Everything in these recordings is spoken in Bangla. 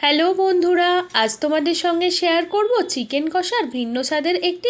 হ্যালো বন্ধুরা, আজ তোমাদের সঙ্গে শেয়ার করব চিকেন কষার ভিন্ন স্বাদের একটি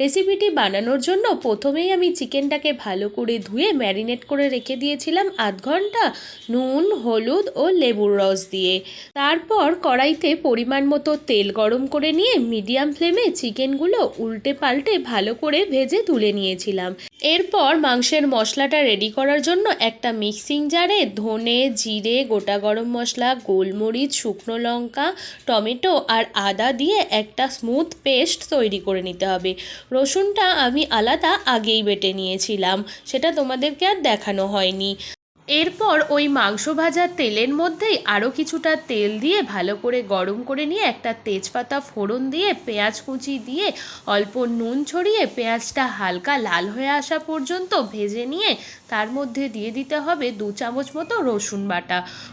রেসিপিটি বানানোর জন্য প্রথমেই আমি চিকেনটাকে ভালো করে ধুয়ে ম্যারিনেট করে রেখে দিয়েছিলাম আধ ঘন্টা নুন, হলুদ ও লেবুর রস দিয়ে। তারপর কড়াইতে পরিমাণ মতো তেল গরম করে নিয়ে মিডিয়াম ফ্লেমে চিকেনগুলো উল্টে পাল্টে ভালো করে ভেজে তুলে নিয়েছিলাম। এরপর মাংসের মশলাটা রেডি করার জন্য একটা মিক্সিং জারে ধনে, জিরে, গোটা গরম মশলা, গোলমরিচ, শুকনো লঙ্কা, টমেটো আর আদা দিয়ে একটা স্মুথ পেস্ট তৈরি করে নিতে হবে। রসুনটা আমি আলাদা আগেই বেটে নিয়েছিলাম, সেটা তোমাদেরকে আর দেখানো হয়নি। এরপর ওই মাংস ভাজার তেলের মধ্যেই আরও কিছুটা তেল দিয়ে ভালো করে গরম করে নিয়ে একটা তেজপাতা ফোড়ন দিয়ে পেঁয়াজ কুচি দিয়ে অল্প নুন ছড়িয়ে পেঁয়াজটা হালকা লাল হয়ে আসা পর্যন্ত ভেজে নিয়ে তার মধ্যে দিয়ে দিতে হবে 2 চামচ মতো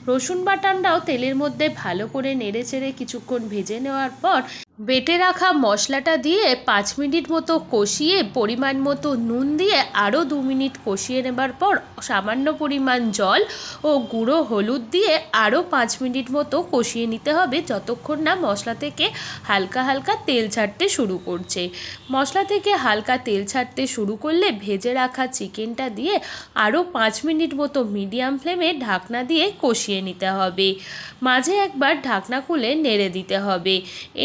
রসুন বাটাটাও তেলের মধ্যে ভালো করে নেড়ে চেড়ে কিছুক্ষণ ভেজে নেওয়ার পর বেটে রাখা মশলাটা দিয়ে 5 মিনিট মতো কষিয়ে পরিমাণ মতো নুন দিয়ে আরও 2 মিনিট কষিয়ে নেবার পর সামান্য পরিমাণ জল ও গুঁড়ো হলুদ দিয়ে আরও 5 মিনিট মতো কষিয়ে নিতে হবে, যতক্ষণ না মশলা থেকে হালকা হালকা তেল ছাড়তে শুরু করছে। মশলা থেকে হালকা তেল ছাড়তে শুরু করলে ভেজে রাখা চিকেনটা দিয়ে আরও 5 মিনিট মতো মিডিয়াম ফ্লেমে ঢাকনা দিয়ে কষিয়ে নিতে হবে। মাঝে একবার ঢাকনা খুলে নেড়ে দিতে হবে।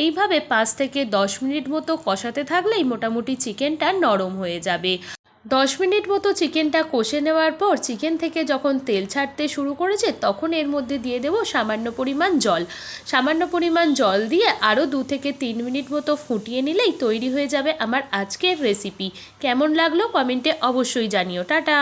এইভাবে 5 থেকে 10 মিনিট মতো কষাতে থাকলেই মোটামুটি চিকেনটা নরম হয়ে যাবে। 10 মিনিট মতো চিকেনটা কষে নেওয়ার পর চিকেন থেকে যখন তেল ছাড়তে শুরু করেছে তখন এর মধ্যে দিয়ে দেবো সামান্য পরিমাণ জল দিয়ে আরও 2 থেকে 3 মিনিট মতো ফুটিয়ে নিলেই তৈরি হয়ে যাবে আমার আজকের রেসিপি। কেমন লাগলো কমেন্টে অবশ্যই জানিও। টাটা।